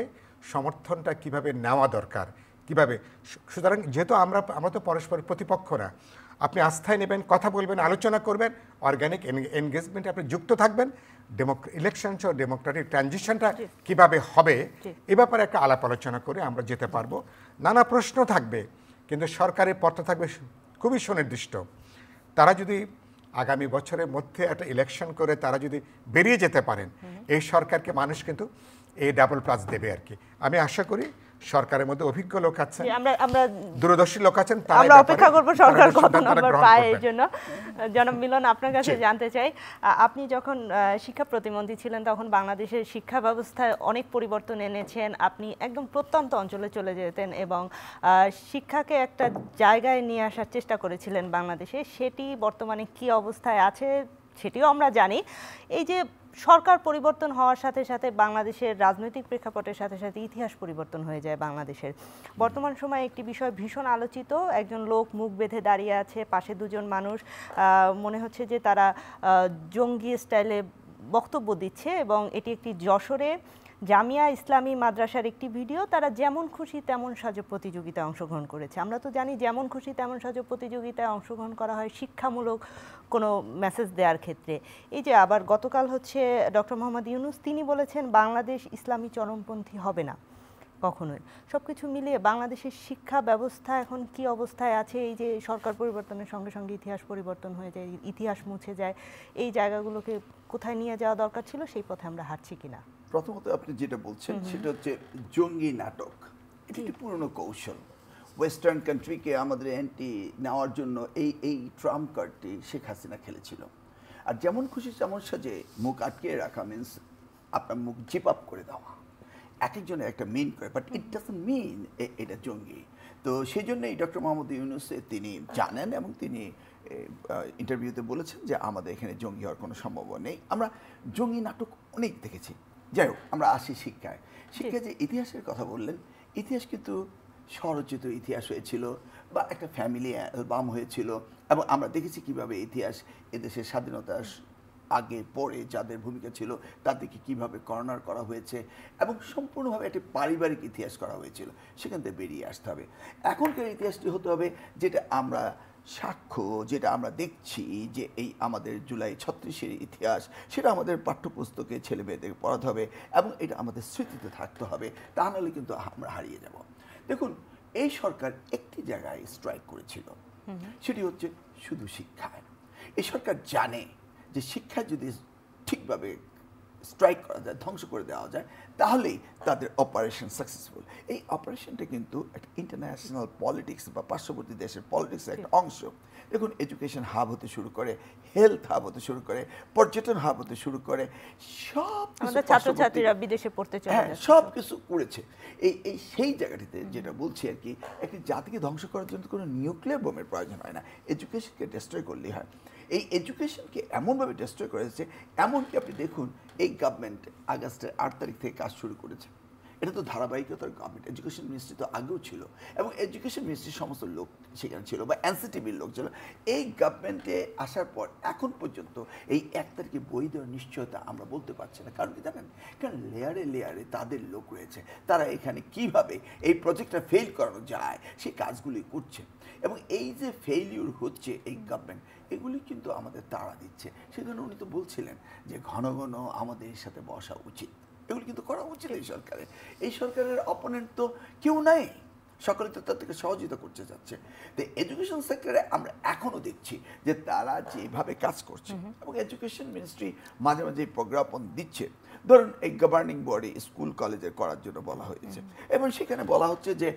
সমর্থনটা কিভাবে নেওয়া দরকার, কিভাবে। সুতরাং যেহেতু আমরা তো পরস্পর প্রতিপক্ষ না, আপনি আস্থায় নেবেন, কথা বলবেন, আলোচনা করবেন, অর্গানিক এনগেজমেন্টে আপনি যুক্ত থাকবেন, ইলেকশন সহ ডেমোক্রেটিক ট্রানজিশনটা কিভাবে হবে এ ব্যাপারে একটা আলাপ আলোচনা করে আমরা যেতে পারবো। নানা প্রশ্ন থাকবে, কিন্তু সরকারের পথ থাকবে খুবই সুনির্দিষ্ট। তারা যদি আগামী বছরের মধ্যে একটা ইলেকশন করে তারা যদি বেরিয়ে যেতে পারেন, এই সরকারকে মানুষ কিন্তু A++ দেবে আর কি। আমি আশা করি সরকারের মধ্যে অভিজ্ঞ লোক আছেন, আমরা দূরদর্শী লোক আছেন, আমরা অপেক্ষা করব সরকার কত নাম্বার পায়। এই জন্য জনাব মিলন, আপনার কাছে জানতে চাই, আপনি যখন শিক্ষা প্রতিমন্ত্রী ছিলেন তখন বাংলাদেশের শিক্ষা ব্যবস্থায় অনেক পরিবর্তন এনেছেন। আপনি একদম প্রত্যন্ত অঞ্চলে চলে যেতেন এবং শিক্ষাকে একটা জায়গায় নিয়ে আসার চেষ্টা করেছিলেন বাংলাদেশে। সেটি বর্তমানে কি অবস্থায় আছে সেটিও আমরা জানি। এই যে সরকার পরিবর্তন হওয়ার সাথে সাথে বাংলাদেশের রাজনৈতিক প্রেক্ষাপটের সাথে সাথে ইতিহাস পরিবর্তন হয়ে যায় বাংলাদেশের। বর্তমান সময়ে একটি বিষয় ভীষণ আলোচিত, একজন লোক মুখ বেঁধে দাঁড়িয়ে আছে, পাশে দুজন মানুষ, মনে হচ্ছে যে তারা জঙ্গি স্টাইলে বক্তব্য দিচ্ছে, এবং এটি একটি যশোরে জামিয়া ইসলামী মাদ্রাসার একটি ভিডিও। তারা যেমন খুশি তেমন সাজো প্রতিযোগিতায় অংশগ্রহণ করেছে। আমরা তো জানি যেমন খুশি তেমন সাজো প্রতিযোগিতায় অংশগ্রহণ করা হয় শিক্ষামূলক কোনো মেসেজ দেওয়ার ক্ষেত্রে। এই যে আবার গতকাল হচ্ছে ডক্টর মোহাম্মদ ইউনূস, তিনি বলেছেন বাংলাদেশ ইসলামী চরমপন্থী হবে না কখনোই। সব কিছু মিলিয়ে বাংলাদেশের শিক্ষা ব্যবস্থা এখন কি অবস্থায় আছে? এই যে সরকার পরিবর্তনের সঙ্গে সঙ্গে ইতিহাস পরিবর্তন হয়ে যায়, ইতিহাস মুছে যায়, এই জায়গাগুলোকে কোথায় নিয়ে যাওয়া দরকার ছিল, সেই পথে আমরা হাঁটছি কিনা? প্রথমত আপনি যেটা বলছেন সেটা হচ্ছে জঙ্গি নাটক। এটি একটি পুরনো কৌশল। ওয়েস্টার্ন কান্ট্রিকে আমাদের অ্যান্টি নেওয়ার জন্য এই ট্রাম্প কার্ডটি শেখ হাসিনা খেলেছিল। আর যেমন খুশি তেমন সাজে মুখ আটকে রাখা মিনস আপনার মুখ জিপ আপ করে দেওয়া, এক একজনের একটা মিন করে, বাট ইট ডাজন্ট মিন এটা জঙ্গি। তো সেই জন্যই ডক্টর মোহাম্মদ ইউনূস তিনি জানেন এবং তিনি ইন্টারভিউতে বলেছেন যে আমাদের এখানে জঙ্গি হওয়ার কোনো সম্ভাবনা নেই। আমরা জঙ্গি নাটক অনেক দেখেছি। যাই হোক, আমরা আসি শিক্ষায়। শিক্ষায় যে ইতিহাসের কথা বললেন, ইতিহাস কিন্তু স্বরচিত ইতিহাস হয়েছিল বা একটা ফ্যামিলি অ্যালবাম হয়েছিল, এবং আমরা দেখেছি কিভাবে ইতিহাস এদেশের স্বাধীনতার আগে পরে যাদের ভূমিকা ছিল তাদেরকে কিভাবে কর্নার করা হয়েছে, এবং সম্পূর্ণভাবে একটি পারিবারিক ইতিহাস করা হয়েছিল। সেখান থেকে বেরিয়ে আসতে হবে। এখনকার ইতিহাসটি হতে হবে যেটা আমরা সাক্ষ্য, যেটা আমরা দেখছি যে এই আমাদের জুলাই 36-এর ইতিহাস, সেটা আমাদের পাঠ্যপুস্তকে ছেলে মেয়েদেরকে পড়াতে হবে এবং এটা আমাদের স্মৃতিতে থাকতে হবে। তা নাহলে কিন্তু আমরা হারিয়ে যাব। দেখুন, এই সরকার একটি জায়গায় স্ট্রাইক করেছিল, সেটি হচ্ছে শুধু শিক্ষায়। এই সরকার জানে যে শিক্ষা যদি ঠিকভাবে স্ট্রাইক করা যায়, ধ্বংস করে দেওয়া যায়, তাহলেই তাদের অপারেশন সাকসেসফুল। এই অপারেশনটা কিন্তু একটা ইন্টারন্যাশনাল পলিটিক্স বা পার্শ্ববর্তী দেশের পলিটিক্সের একটা অংশ। দেখুন, এডুকেশন হাব হতে শুরু করে, হেলথ হাব হতে শুরু করে, পর্যটন হাব হতে শুরু করে, সব ছাত্রছাত্রীরা বিদেশে পড়তে চলে যাচ্ছে, সব কিছু করেছে। এই সেই জায়গাটিতে যেটা বলছি আর কি, একটি জাতিকে ধ্বংস করার জন্য কোনো নিউক্লিয়ার বোমের প্রয়োজন হয় না, এডুকেশনকে ডিস্ট্রয় করলেই হয়। এই এডুকেশনকে এমনভাবে ডিস্ট্রয় করেছে, এমনকি আপনি দেখুন এই গভর্নমেন্ট আগস্টের 8 তারিখ থেকে কাজ শুরু করেছে। এটা তো ধারাবাহিকতার গভর্নমেন্ট। এডুকেশন মিনিস্ট্রি তো আগেও ছিল, এবং এডুকেশন মিনিস্ট্রির সমস্ত লোক সেখানে ছিল বা এনসিটিভির লোক ছিল। এই গভর্নমেন্টে আসার পর এখন পর্যন্ত এই 1 তারিখে বই দেওয়ার নিশ্চয়তা আমরা বলতে পারছি না। কারণ কি জানেন? কারণ লেয়ারে লেয়ারে তাদের লোক রয়েছে, তারা এখানে কিভাবে এই প্রজেক্টটা ফেল করানো যায় সেই কাজগুলি করছে। এবং এই যে ফেইলিউর হচ্ছে এই গভর্নমেন্ট, এগুলি কিন্তু আমাদের তাড়া দিচ্ছে। সেজন্য উনি তো বলছিলেন যে ঘন ঘন আমাদের সাথে বসা উচিত। এগুলি কিন্তু করা উচিত এই সরকারের। এই সরকারের অপোনেন্ট তো কেউ নাই, সকলে তো তার থেকে সহযোগিতা করতে যাচ্ছে। তো এডুকেশন সেক্টরে আমরা এখনও দেখছি যে তারা যেভাবে কাজ করছে, এবং এডুকেশন মিনিস্ট্রি মাঝে মাঝে প্রজ্ঞাপন দিচ্ছে। ধরুন, এই গভর্নিং বডি স্কুল কলেজের করার জন্য বলা হয়েছে, এবং সেখানে বলা হচ্ছে যে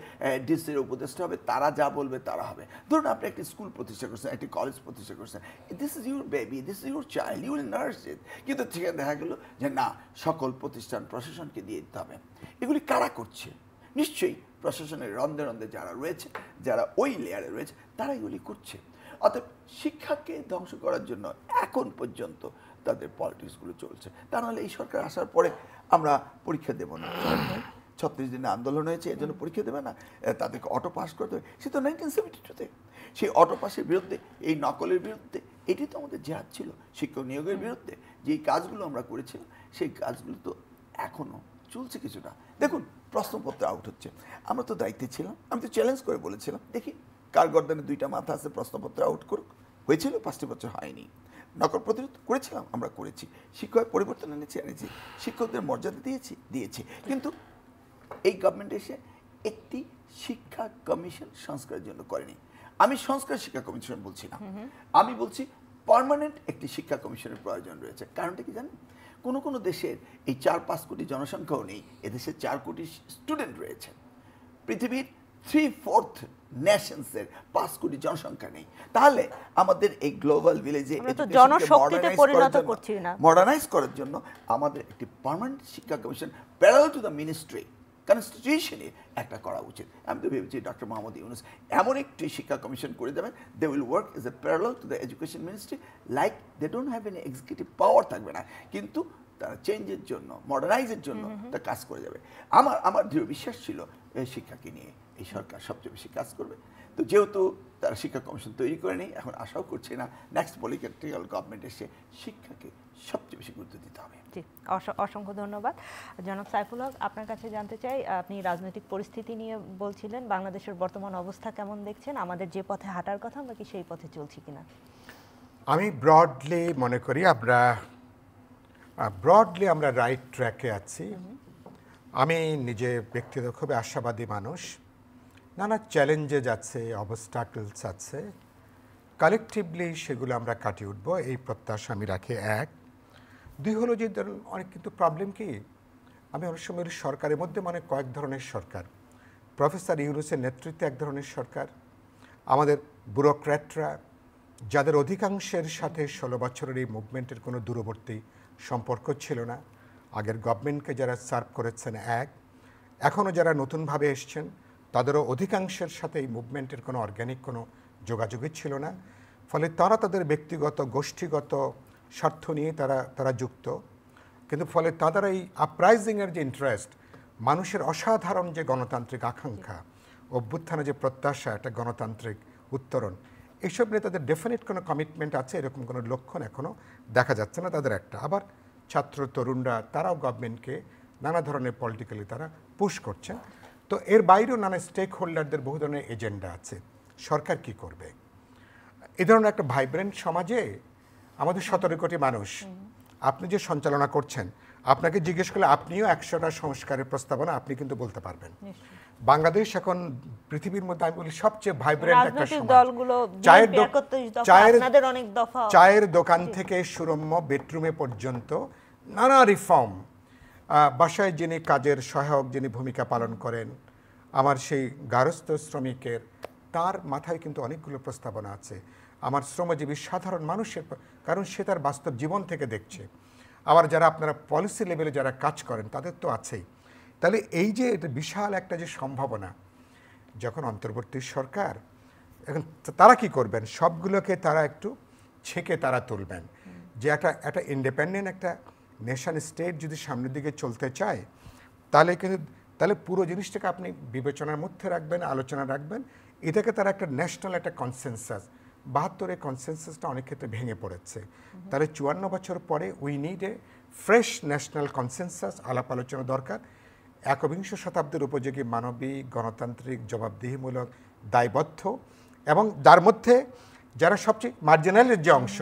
ডিসির উপদেষ্টা হবে, তারা যা বলবে তারা হবে। ধরুন, আপনি একটি স্কুল প্রতিষ্ঠা করছেন, একটি কলেজ প্রতিষ্ঠা করছেন, this is your baby, this is your child, you will nurse it. কিন্তু সেখানে দেখা গেল যে না, সকল প্রতিষ্ঠান প্রশাসনকে দিয়ে দিতে হবে। এগুলি কারা করছে? নিশ্চয়ই প্রশাসনের রন্ধে রন্ধে যারা রয়েছে, যারা ওই লেয়ারে রয়েছে, তারা এগুলি করছে। অতএব শিক্ষাকে ধ্বংস করার জন্য এখন পর্যন্ত তাদের পলিটিক্সগুলো চলছে। তা নাহলে এই সরকার আসার পরে আমরা পরীক্ষা দেব না। 36 দিনে আন্দোলন হয়েছে, এর জন্য পরীক্ষা দেবে না, তাদেরকে অটো পাস করতে হবে। সে তো 1972-তে সেই অটো পাসের বিরুদ্ধে, এই নকলের বিরুদ্ধে, এটি তো আমাদের জেহাদ ছিল। শিক্ষক নিয়োগের বিরুদ্ধে যেই কাজগুলো আমরা করেছিলাম, সেই কাজগুলো তো এখনও চলছে কিছুটা। দেখুন, প্রশ্নপত্র আউট হচ্ছে, আমরা তো দায়িত্বে ছিলাম, আমি তো চ্যালেঞ্জ করে বলেছিলাম, দেখি কার গর্দানে 2টা মাথা আছে, প্রশ্নপত্র আউট করুক। হয়েছিল, 5টি বছর হয়নি। নকল প্রতিরোধ করেছিলাম, আমরা করেছি। শিক্ষক পরিবর্তন এনেছি, শিক্ষকদের মর্যাদা দিয়েছি। কিন্তু এই গভর্নমেন্ট এসে একটি শিক্ষা কমিশন সংস্কারের জন্য করেনি। আমি সংস্কার শিক্ষা কমিশন বলছি না, আমি বলছি পার্মানেন্ট একটি শিক্ষা কমিশনের প্রয়োজন রয়েছে। কারণটা কি জানেন? কোনো দেশের এই 4-5 কোটি জনসংখ্যাও নেই, এদেশে 4 কোটি স্টুডেন্ট রয়েছে। পৃথিবীর 3/4 নেশনসের 5 কোটি জনসংখ্যা নেই। তাহলে আমাদের এই গ্লোবাল ভিলেজে জনশক্তিতে পরিণত করছি না, মডার্নাইজ করার জন্য আমাদের একটি পার্মানেন্ট শিক্ষা commission parallel to the ministry, কনস্টিটিউশনে একটা করা উচিত। আমি তো ভেবেছি ডক্টর মোহাম্মদ ইউনূস এমন একটি শিক্ষা কমিশন করে দেবেন, they will work as a parallel to the education ministry, like they don't have any executive power থাকবে না, কিন্তু তারা চেঞ্জের জন্য, মডার্নাইজের জন্য তা কাজ করে যাবে। আমার দৃঢ় বিশ্বাস ছিল এই শিক্ষাকে নিয়ে এই সরকার সবচেয়ে বেশি কাজ করবে। তো যেহেতু তারা শিক্ষা কমিশন তৈরি করে নেই, এখন আশাও করছি না নেক্সট পলিটিক্যাল গভর্নমেন্ট এসে শিক্ষাকে সবচেয়ে বেশি গুরুত্ব দিতে হবে। জি, অসংখ্য ধন্যবাদ। জনাব সাইফুল হক, আপনার কাছে জানতে চাই, আপনি রাজনৈতিক পরিস্থিতি নিয়ে বলছিলেন, বাংলাদেশের বর্তমান অবস্থা কেমন দেখছেন? আমাদের যে পথে হাঁটার কথা, আমরা কি সেই পথে চলছি কিনা? আমি ব্রডলি মনে করি আমরা রাইট ট্র্যাকে আছি। আমি নিজে ব্যক্তিগত খুবই আশাবাদী মানুষ। নানা চ্যালেঞ্জেস আছে, অবস্টাকলস আছে, কালেকটিভলি সেগুলো আমরা কাটিয়ে উঠবো এই প্রত্যাশা আমি রাখি। 1, 2 হলো যে ধরুন অনেক কিন্তু প্রবলেম কি, আমি অনেক সময় সরকারের মধ্যে মানে কয়েক ধরনের সরকার। প্রফেসর ইউনূসের নেতৃত্বে এক ধরনের সরকার, আমাদের ব্যুরোক্র্যাটরা যাদের অধিকাংশের সাথে 16 বছরের এই মুভমেন্টের কোনো দূরবর্তী সম্পর্ক ছিল না, আগের গভর্নমেন্টকে যারা সার্ভ করেছেন, এখনও যারা নতুনভাবে এসছেন তাদেরও অধিকাংশের সাথে এই মুভমেন্টের কোনো অর্গ্যানিক কোনো যোগাযোগই ছিল না। ফলে তারা তাদের ব্যক্তিগত গোষ্ঠীগত স্বার্থ নিয়ে তারা যুক্ত, কিন্তু ফলে তাদের এই আপরাইজিংয়ের যে ইন্টারেস্ট, মানুষের অসাধারণ যে গণতান্ত্রিক আকাঙ্ক্ষা, অভ্যুত্থানে যে প্রত্যাশা, একটা গণতান্ত্রিক উত্তরণ, এইসব নিয়ে তাদের ডেফিনিট কোনো কমিটমেন্ট আছে এরকম কোনো লক্ষণ এখনও দেখা যাচ্ছে না তাদের একটা। আবার ছাত্র তরুণরা তারাও গভর্নমেন্টকে নানা ধরনের পলিটিক্যালি তারা পুশ করছেন। তো এর বাইরেও নানা স্টেক হোল্ডারদের বহু ধরনের এজেন্ডা আছে। সরকার কি করবে? এই ধরনের একটা ভাইব্রেন্ট সমাজে আমাদের 17 কোটি মানুষ, আপনি যে সঞ্চালনা করছেন, আপনাকে জিজ্ঞেস করলে আপনিও 100টা সংস্কারের প্রস্তাবনা আপনি কিন্তু বলতে পারবেন। বাংলাদেশ এখন পৃথিবীর মধ্যে আমি বলি সবচেয়ে ভাইব্রেন্ট একটা সমাজ। চায়ের দোকান থেকে সুরম্য বেডরুমে পর্যন্ত নানা রিফর্ম, বাসায় যিনি কাজের সহায়ক যিনি ভূমিকা পালন করেন, আমার সেই গার্হস্থ্য শ্রমিকের, তার মাথায় কিন্তু অনেকগুলো প্রস্তাবনা আছে। আমার শ্রমজীবী সাধারণ মানুষের, কারণ সে তার বাস্তব জীবন থেকে দেখছে। আবার যারা আপনারা পলিসি লেভেলে যারা কাজ করেন তাদের তো আছেই। তাহলে এই যে এটা বিশাল একটা যে সম্ভাবনা, যখন অন্তর্বর্তী সরকার এখন তারা কি করবেন, সবগুলোকে তারা একটু ছেঁকে তারা তুলবেন। যে একটা ইন্ডিপেন্ডেন্ট একটা নেশন স্টেট যদি সামনের দিকে চলতে চায়, তাহলে পুরো জিনিসটাকে আপনি বিবেচনার মধ্যে রাখবেন, আলোচনা রাখবেন। এটাকে তারা একটা ন্যাশনাল একটা কনসেনসাস, 72 কনসেনসাসটা অনেক ক্ষেত্রে ভেঙে পড়েছে। তাহলে 54 বছর পরে we need a fresh national consensus, আলাপ আলোচনা দরকার। 21 শতাব্দীর উপযোগী মানবিক, গণতান্ত্রিক, জবাবদিহিমূলক, দায়বদ্ধ, এবং যার মধ্যে যারা সবচেয়ে মার্জিনালের যে অংশ,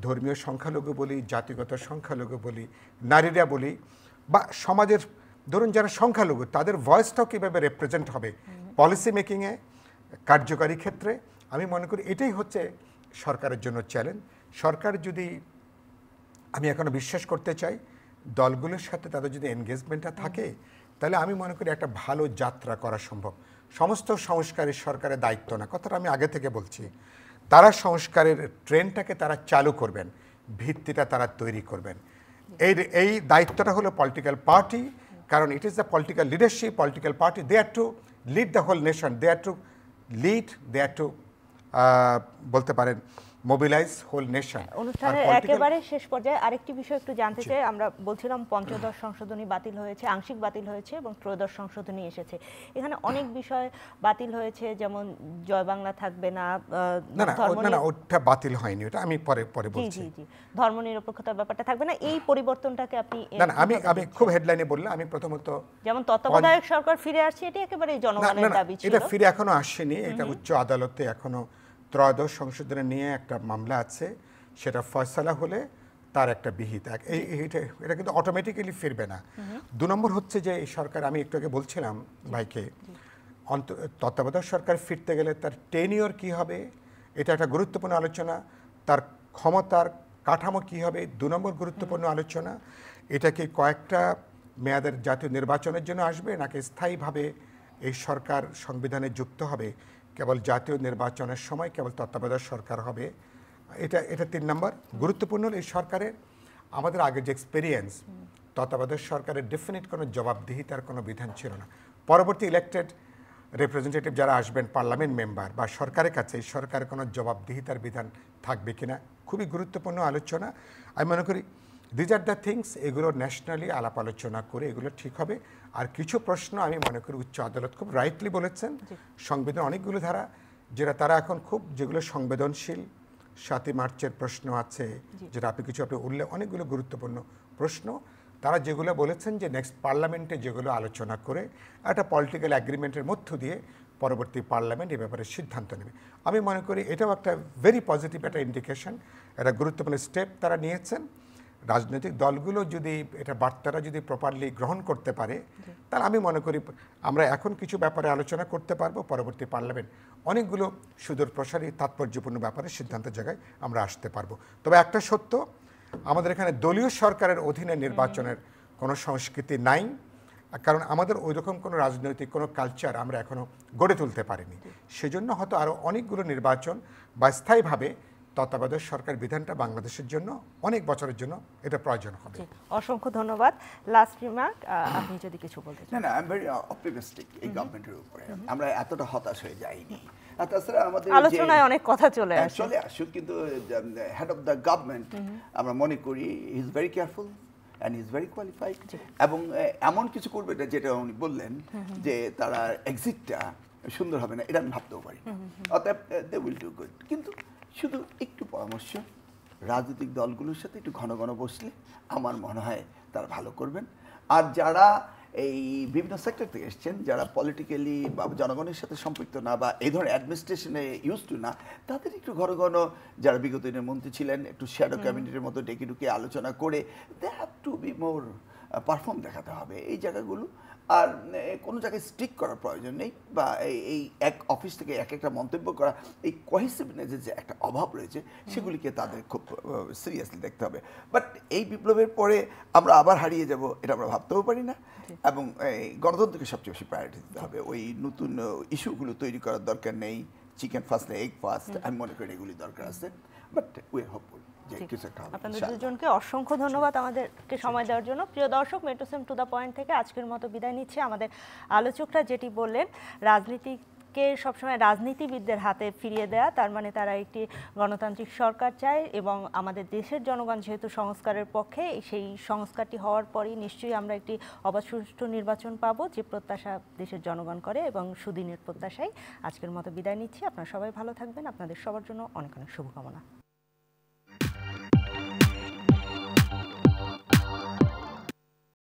ধর্মীয় সংখ্যালঘু বলি, জাতিগত সংখ্যালঘু বলি, নারীরা বলি, বা সমাজের ধরুন যারা সংখ্যালঘু, তাদের ভয়েসটাও কীভাবে রিপ্রেজেন্ট হবে পলিসি মেকিংয়ে, কার্যকারী ক্ষেত্রে। আমি মনে করি এটাই হচ্ছে সরকারের জন্য চ্যালেঞ্জ। সরকার যদি, আমি এখনো বিশ্বাস করতে চাই, দলগুলোর সাথে তাদের যদি এনগেজমেন্টটা থাকে, তাহলে আমি মনে করি একটা ভালো যাত্রা করা সম্ভব। সমস্ত সংস্কারের সরকারের দায়িত্ব না, কথাটা আমি আগে থেকে বলছি। তারা সংস্কারের ট্রেনটাকে তারা চালু করবেন, ভিত্তিটা তারা তৈরি করবেন। এই দায়িত্বটা হলো পলিটিক্যাল পার্টি, কারণ it is the political leadership, political party, they are to lead the whole nation, they are to lead, they are to বলতে পারেন মোবিলাইজ হোল নেশন। অনুষ্ঠানের একেবারে শেষ পর্যায়ে আরেকটি বিষয় একটু জানতে চাই। আমরা বলছিলাম পঞ্চদশ সংশোধনী বাতিল হয়েছে, আংশিক বাতিল হয়েছে, এবং ত্রয়োদশ সংশোধনী এসেছে। এখানে অনেক বিষয় বাতিল হয়েছে, যেমন জয় বাংলা থাকবে না, না ওটা বাতিল হয়নি, ওটা আমি পরে বলছি। জি, ধর্মনিরপেক্ষতার ব্যাপারটা থাকবে না, এই পরিবর্তনটাকে আপনি আমি খুব হেডলাইনে বললাম। আমি প্রথমত যেমন তত্ত্বাবধায়ক সরকার ফিরে আসছে, এটি একেবারে জনগণের দাবি ছিল। এটা ফিরে এখনো আসেনি, এটা উচ্চ আদালতে এখনো ত্রয়োদশ সংশোধনী নিয়ে একটা মামলা আছে, সেটা ফয়সালা হলে তার একটা বিহিত, এটা কিন্তু অটোমেটিক্যালি ফিরবে না। 2 নম্বর হচ্ছে যে এই সরকার, আমি একটু আগে বলছিলাম ভাইকে, তত্ত্বাবধায়ক সরকার ফিরতে গেলে তার টেনিওর কি হবে, এটা একটা গুরুত্বপূর্ণ আলোচনা। তার ক্ষমতার কাঠামো কি হবে, 2 নম্বর গুরুত্বপূর্ণ আলোচনা। এটা কি কয়েকটা মেয়াদের জাতীয় নির্বাচনের জন্য আসবে, নাকি স্থায়ীভাবে এই সরকার সংবিধানে যুক্ত হবে, কেবল জাতীয় নির্বাচনের সময় কেবল তত্ত্বাবধায়ক সরকার হবে। এটা 3 নম্বর গুরুত্বপূর্ণ। এই সরকারের আমাদের আগের যে এক্সপেরিয়েন্স, তত্ত্বাবধায়ক সরকারের ডেফিনিট কোনো জবাবদিহিতার কোনো বিধান ছিল না। পরবর্তী ইলেক্টেড রিপ্রেজেন্টেটিভ যারা আসবেন, পার্লামেন্ট মেম্বার বা সরকারের কাছে, এই সরকারের কোনো জবাবদিহিতার বিধান থাকবে কিনা, খুবই গুরুত্বপূর্ণ আলোচনা। আমি মনে করি দিজ আর দ্য থিংস, এগুলো ন্যাশনালি আলাপ আলোচনা করে এগুলো ঠিক হবে। আর কিছু প্রশ্ন আমি মনে করি উচ্চ আদালত খুব রাইটলি বলেছেন, সংবিধান অনেকগুলো ধারা যেটা তারা এখন খুব, যেগুলো সংবেদনশীল, 7ই মার্চের প্রশ্ন আছে, যেটা আপনি উল্লেখ, অনেকগুলো গুরুত্বপূর্ণ প্রশ্ন তারা যেগুলো বলেছেন যে নেক্সট পার্লামেন্টে যেগুলো আলোচনা করে একটা পলিটিক্যাল অ্যাগ্রিমেন্টের মধ্য দিয়ে পরবর্তী পার্লামেন্ট এ ব্যাপারে সিদ্ধান্ত নেবে। আমি মনে করি এটাও একটা ভেরি পজিটিভ একটা ইন্ডিকেশন, একটা গুরুত্বপূর্ণ স্টেপ তারা নিয়েছেন। রাজনৈতিক দলগুলো যদি এটা বার্তাটা যদি প্রপারলি গ্রহণ করতে পারে, তাহলে আমি মনে করি আমরা এখন কিছু ব্যাপারে আলোচনা করতে পারবো, পরবর্তী পার্লামেন্ট অনেকগুলো সুদূর প্রসারী তাৎপর্যপূর্ণ ব্যাপারে সিদ্ধান্তের জায়গায় আমরা আসতে পারবো। তবে একটা সত্য, আমাদের এখানে দলীয় সরকারের অধীনে নির্বাচনের কোনো সংস্কৃতি নাই, কারণ আমাদের ওই রকম কোনো রাজনৈতিক কোনো কালচার আমরা এখনও গড়ে তুলতে পারিনি। সেজন্য হয়তো আরও অনেকগুলো নির্বাচন বা স্থায়ীভাবে তত্ত্বাবধায়ক সরকার বিধানটা বাংলাদেশের জন্য অনেক বছরের জন্য এটা প্রয়োজন হবে। জি, অসংখ্য ধন্যবাদ। লাস্ট রিমার্ক, আপনি যদি কিছু বলতে চান। না, আই এম ভেরি অপটিমিস্টিক এই গভর্নমেন্টের উপরে। আমরা এতটা হতাশ হয়ে যাইনি। আর তাছাড়া আমাদের আলোচনায় অনেক কথা চলে আসে। চলে আসুক, কিন্তু হেড অফ দ্য গভর্নমেন্ট আমরা মনে করি he is very careful and he is very qualified, এবং এমন কিছু করবে না যেটা উনি বললেন যে তারা এক্সিটটা সুন্দর হবে না, এটা আমি ভাবতেও পারি না। অতএব দে উইল ডু গুড, কিন্তু শুধু একটু পরামর্শ, রাজনৈতিক দলগুলোর সাথে একটু ঘন ঘন বসলে আমার মনে হয় তারা ভালো করবেন। আর যারা এই বিভিন্ন সেক্টর থেকে এসছেন, যারা পলিটিক্যালি বা জনগণের সাথে সম্পৃক্ত না বা এই ধরনের অ্যাডমিনিস্ট্রেশনে ইউজ টু না, তাদের একটু ঘন ঘন, যারা বিগত দিনের মন্ত্রী ছিলেন, একটু শ্যাডো ক্যাবিনেটের মতো ডেকে ডুকে আলোচনা করে they have to be more perform দেখাতে হবে এই জায়গাগুলো। আর কোনো জায়গায় স্ট্রিক করার প্রয়োজন নেই, বা এই এক অফিস থেকে এক একটা মন্তব্য করা, এই কোহেসিভনেসের যে একটা অভাব রয়েছে সেগুলিকে তাদের খুব সিরিয়াসলি দেখতে হবে। বাট এই বিপ্লবের পরে আমরা আবার হারিয়ে যাব এটা আমরা ভাবতেও পারি না, এবং এই গণতন্ত্রকে সবচেয়ে বেশি প্রায়োরিটি দিতে হবে। ওই নতুন ইস্যুগুলো তৈরি করার দরকার নেই, চিকেন ফার্স্ট না এগ ফার্স্ট, আমি মনে করি এগুলি দরকার আছে। বাট উই আর হোপফুল যে কিছু একটা হবে। আপনাদের দুজনকে অসংখ্য ধন্যবাদ আমাদেরকে সময় দেওয়ার জন্য। প্রিয় দর্শক, মেট্রোসেম টু দ্য পয়েন্ট থেকে আজকের মতো বিদায় নিচ্ছে। আমাদের আলোচকরা যেটি বললেন, রাজনীতিকে সবসময় রাজনীতিবিদদের হাতে ফিরিয়ে দেয়া, তার মানে তারা একটি গণতান্ত্রিক সরকার চায়, এবং আমাদের দেশের জনগণ যেহেতু সংস্কারের পক্ষে, সেই সংস্কারটি হওয়ার পরই নিশ্চয়ই আমরা একটি অবাধ সুষ্ঠু নির্বাচন পাবো, যে প্রত্যাশা দেশের জনগণ করে, এবং সুদিনের প্রত্যাশায় আজকের মতো বিদায় নিচ্ছি। আপনারা সবাই ভালো থাকবেন। আপনাদের সবার জন্য অনেক অনেক শুভকামনা।